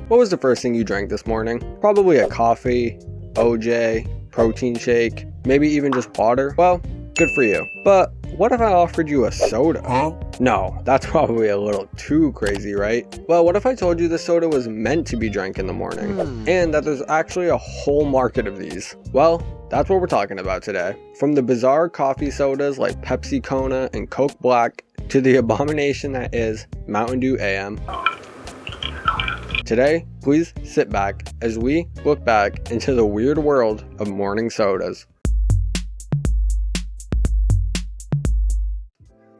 What was the first thing you drank this morning? Probably a coffee, OJ, protein shake, maybe even just water. Well, good for you. But what if I offered you a soda? Huh? No, that's probably a little too crazy, right? Well, what if I told you the soda was meant to be drank in the morning, and that there's actually a whole market of these? Well, that's what we're talking about today. From the bizarre coffee sodas like Pepsi Kona and Coke Blak to the abomination that is Mountain Dew AM. Today, please sit back as we look back into the weird world of morning sodas.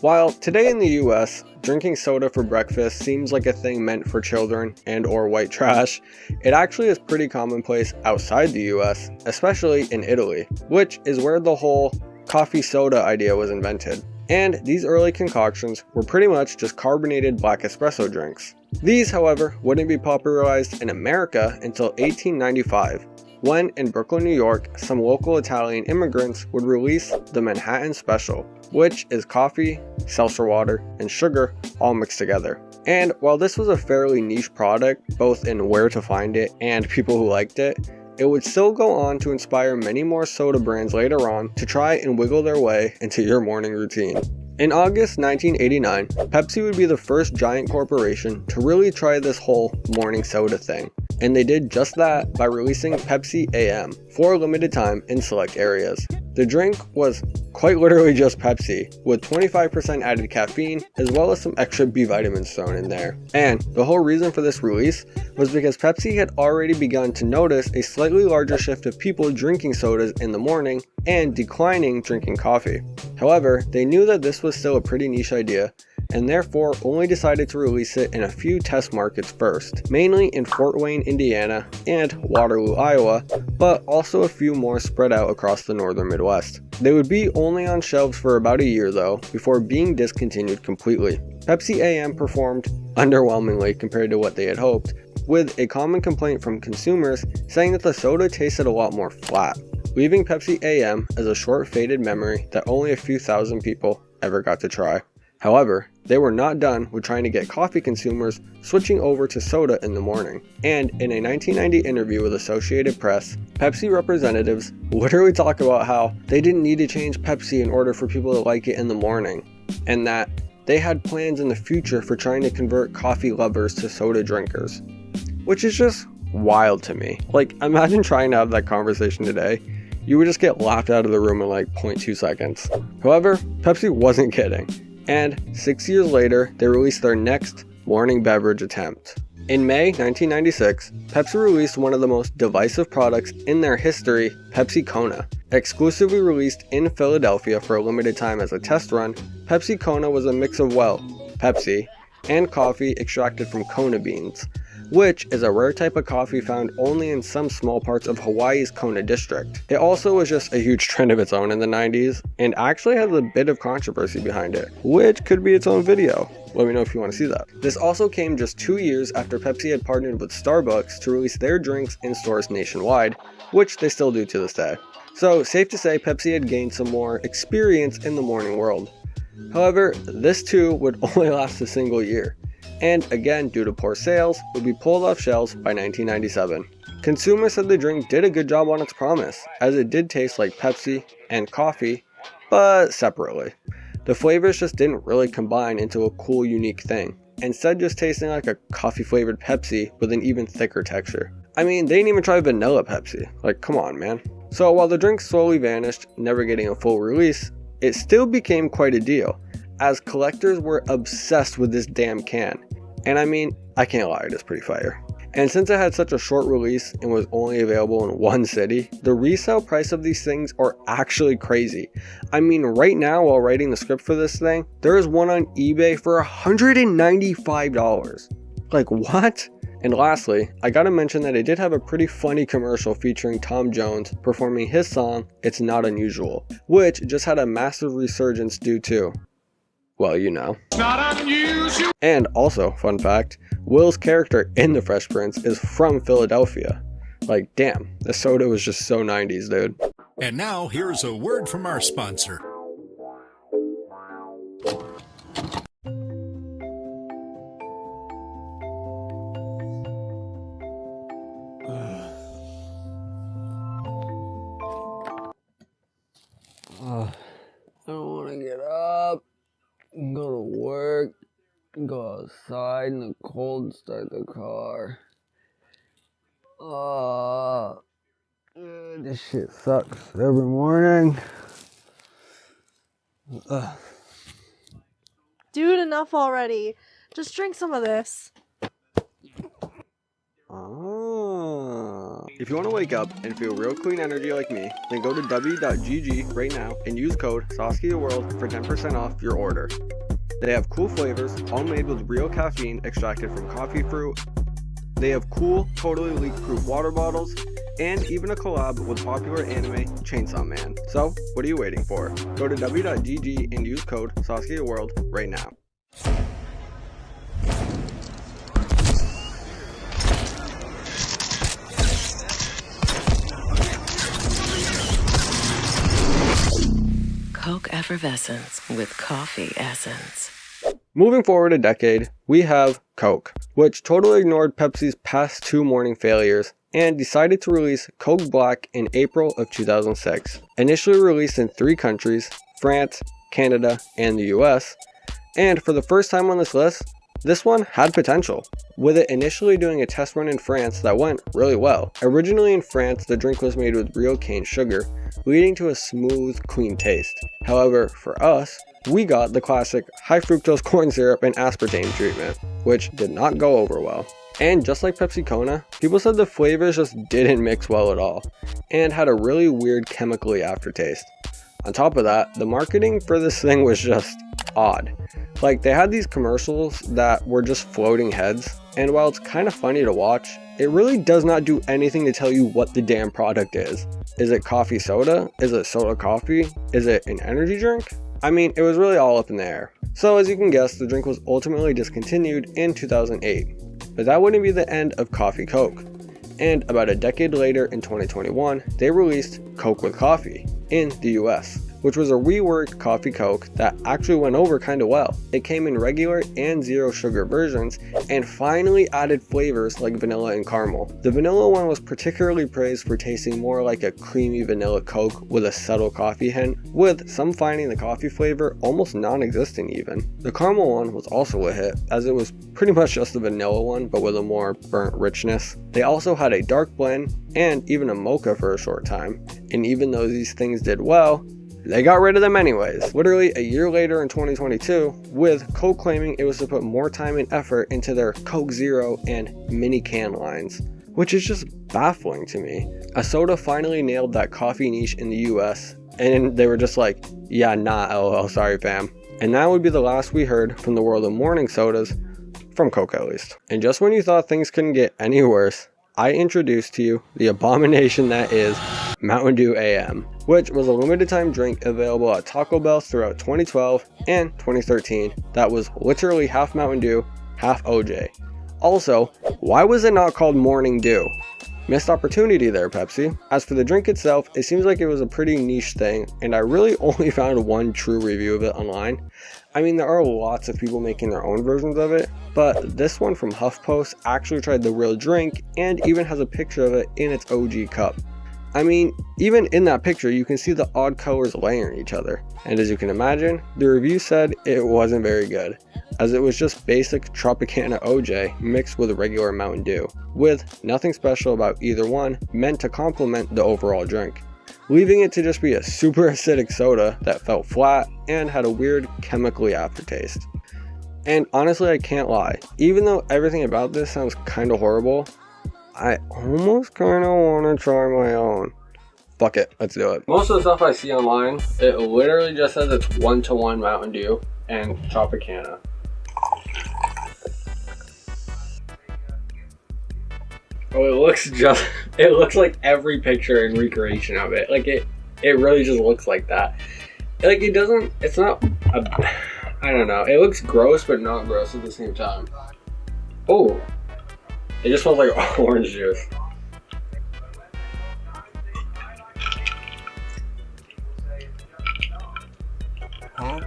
While today in the US, drinking soda for breakfast seems like a thing meant for children and or white trash, it actually is pretty commonplace outside the US, especially in Italy, which is where the whole coffee soda idea was invented. And these early concoctions were pretty much just carbonated black espresso drinks. These, however, wouldn't be popularized in America until 1895, when in Brooklyn, New York, some local Italian immigrants would release the Manhattan Special, which is coffee, seltzer water, and sugar all mixed together. And while this was a fairly niche product, both in where to find it and people who liked it, it would still go on to inspire many more soda brands later on to try and wiggle their way into your morning routine. In August 1989, Pepsi would be the first giant corporation to really try this whole morning soda thing. And they did just that by releasing Pepsi AM for a limited time in select areas. The drink was quite literally just Pepsi, with 25% added caffeine as well as some extra B vitamins thrown in there. And the whole reason for this release was because Pepsi had already begun to notice a slightly larger shift of people drinking sodas in the morning and declining drinking coffee. However, they knew that this was still a pretty niche idea, and therefore only decided to release it in a few test markets first, mainly in Fort Wayne, Indiana, and Waterloo, Iowa, but also a few more spread out across the northern Midwest. They would be only on shelves for about a year though, before being discontinued completely. Pepsi AM performed underwhelmingly compared to what they had hoped, with a common complaint from consumers saying that the soda tasted a lot more flat, leaving Pepsi AM as a short faded memory that only a few thousand people ever got to try. However, they were not done with trying to get coffee consumers switching over to soda in the morning. And in a 1990 interview with Associated Press, Pepsi representatives literally talk about how they didn't need to change Pepsi in order for people to like it in the morning, and that they had plans in the future for trying to convert coffee lovers to soda drinkers. Which is just wild to me. Like, imagine trying to have that conversation today. You would just get laughed out of the room in like 0.2 seconds. However, Pepsi wasn't kidding. And 6 years later, they released their next morning beverage attempt. In May 1996, Pepsi released one of the most divisive products in their history, Pepsi Kona. Exclusively released in Philadelphia for a limited time as a test run, Pepsi Kona was a mix of, well, Pepsi and coffee extracted from Kona beans, which is a rare type of coffee found only in some small parts of Hawaii's Kona district. It also was just a huge trend of its own in the 90s, and actually has a bit of controversy behind it, which could be its own video. Let me know if you want to see that. This also came just 2 years after Pepsi had partnered with Starbucks to release their drinks in stores nationwide, which they still do to this day. So safe to say Pepsi had gained some more experience in the morning world. However, this too would only last a single year, and again, due to poor sales, would be pulled off shelves by 1997. Consumers said the drink did a good job on its promise, as it did taste like Pepsi and coffee, but separately. The flavors just didn't really combine into a cool, unique thing, instead just tasting like a coffee-flavored Pepsi with an even thicker texture. I mean, they didn't even try vanilla Pepsi. Like, come on, man. So while the drink slowly vanished, never getting a full release, it still became quite a deal, as collectors were obsessed with this damn can. And I mean, I can't lie, it is pretty fire. And since it had such a short release and was only available in one city, the resale price of these things are actually crazy. I mean, right now while writing the script for this thing, there is one on eBay for $195. Like, what? And lastly, I gotta mention that it did have a pretty funny commercial featuring Tom Jones performing his song, It's Not Unusual, which just had a massive resurgence due to, well, you know. It's not unusual. And also, fun fact, Will's character in The Fresh Prince is from Philadelphia. Like, damn, the soda was just so 90s, dude. And now, here's a word from our sponsor. outside in the cold, start the car. This shit sucks every morning. Dude, enough already. Just drink some of this. If you want to wake up and feel real clean energy like me, then go to Dubby.gg right now and use code SASKIAWorld for 10% off your order. They have cool flavors, all made with real caffeine extracted from coffee fruit. They have cool, totally leak-proof water bottles, and even a collab with popular anime Chainsaw Man. So, what are you waiting for? Go to Dubby.gg and use code SASKIAWorld right now. Coke effervescence with coffee essence. Moving forward a decade, we have Coke, which totally ignored Pepsi's past two morning failures and decided to release Coke Blāk in April of 2006. Initially released in 3 countries, France, Canada, and the US, and for the first time on this list, this one had potential, with it initially doing a test run in France that went really well. Originally in France, the drink was made with real cane sugar, leading to a smooth, clean taste. However, for us, we got the classic high fructose corn syrup and aspartame treatment, which did not go over well. And just like Pepsi Kona, people said the flavors just didn't mix well at all, and had a really weird chemically aftertaste. On top of that, the marketing for this thing was just odd. Like, they had these commercials that were just floating heads, and while it's kind of funny to watch, it really does not do anything to tell you what the damn product is. Is it coffee soda? Is it soda coffee? Is it an energy drink? I mean, it was really all up in the air. So as you can guess, the drink was ultimately discontinued in 2008. But that wouldn't be the end of Coffee Coke. And about a decade later in 2021, they released Coke with Coffee in the US, which was a reworked Coffee Coke that actually went over kinda well. It came in regular and zero sugar versions, and finally added flavors like vanilla and caramel. The vanilla one was particularly praised for tasting more like a creamy vanilla Coke with a subtle coffee hint, with some finding the coffee flavor almost non-existent even. The caramel one was also a hit, as it was pretty much just the vanilla one, but with a more burnt richness. They also had a dark blend, and even a mocha for a short time. And even though these things did well, they got rid of them anyways, literally a year later in 2022, with Coke claiming it was to put more time and effort into their Coke Zero and mini can lines, which is just baffling to me. A soda finally nailed that coffee niche in the US, and they were just like, yeah, nah, lol, sorry fam. And that would be the last we heard from the world of morning sodas, from Coke at least. And just when you thought things couldn't get any worse, I introduced to you the abomination that is Mountain Dew AM, which was a limited time drink available at Taco Bell throughout 2012 and 2013 that was literally half Mountain Dew, half OJ. Also, why was it not called Morning Dew? Missed opportunity there, Pepsi. As for the drink itself, it seems like it was a pretty niche thing, and I really only found one true review of it online. I mean, there are lots of people making their own versions of it, but this one from HuffPost actually tried the real drink and even has a picture of it in its OG cup. I mean, even in that picture, you can see the odd colors layering each other. And as you can imagine, the review said it wasn't very good, as it was just basic Tropicana OJ mixed with regular Mountain Dew, with nothing special about either one meant to complement the overall drink, leaving it to just be a super acidic soda that felt flat and had a weird chemically aftertaste. And honestly, I can't lie, even though everything about this sounds kinda horrible, I almost kinda wanna try my own. Fuck it, let's do it. Most of the stuff I see online, it literally just says it's 1-to-1 Mountain Dew and Tropicana. Oh, it looks like every picture and recreation of it. Like it really just looks like that. Like it doesn't, it's not, I don't know. It looks gross, but not gross at the same time. Oh, it just smells like orange juice. Huh?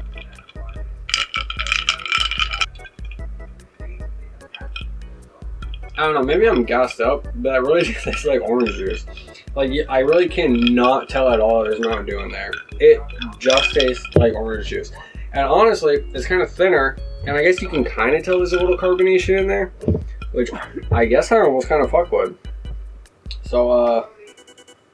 I don't know, maybe I'm gassed up, but it really just tastes like orange juice. Like, I really cannot tell at all there's Mountain Dew in there. It just tastes like orange juice. And honestly, it's kind of thinner And I guess you can kind of tell there's a little carbonation in there, which I guess I almost kind of fuck with. So,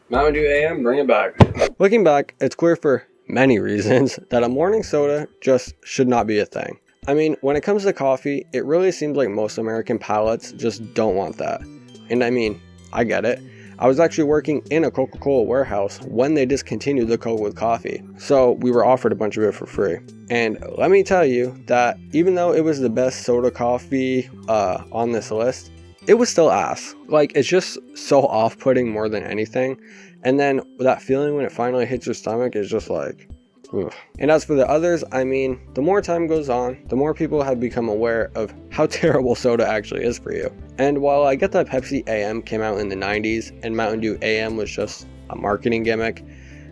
Mountain Dew AM, bring it back. Looking back, it's clear for many reasons that a morning soda just should not be a thing. I mean, when it comes to coffee, it really seems like most American palates just don't want that. And I mean, I get it. I was actually working in a Coca-Cola warehouse when they discontinued the Coke with coffee, so we were offered a bunch of it for free. And let me tell you that even though it was the best soda coffee on this list, it was still ass. Like, it's just so off-putting more than anything. And then that feeling when it finally hits your stomach is just like, ugh. And as for the others, I mean, the more time goes on, the more people have become aware of how terrible soda actually is for you. And while I get that Pepsi AM came out in the 90s and Mountain Dew AM was just a marketing gimmick,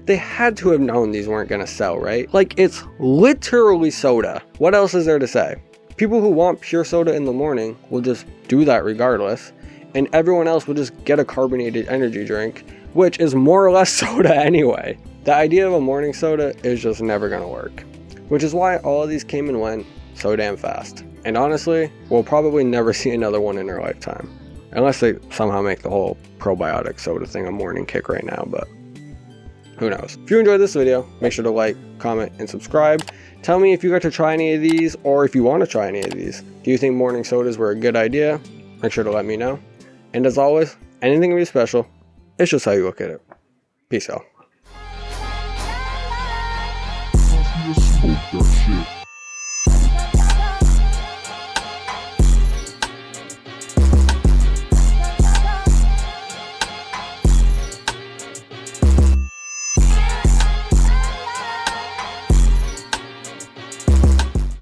they had to have known these weren't gonna sell, right? Like, it's literally soda. What else is there to say? People who want pure soda in the morning will just do that regardless, and everyone else will just get a carbonated energy drink, which is more or less soda anyway. The idea of a morning soda is just never gonna work, which is why all of these came and went so damn fast. And honestly, we'll probably never see another one in our lifetime, unless they somehow make the whole probiotic soda thing a morning kick right now, but who knows. If you enjoyed this video, make sure to like, comment, and subscribe. Tell me if you got to try any of these, or if you want to try any of these. Do you think morning sodas were a good idea? Make sure to let me know. And as always, anything can be special. It's just how you look at it. Peace out. Smoke that shit.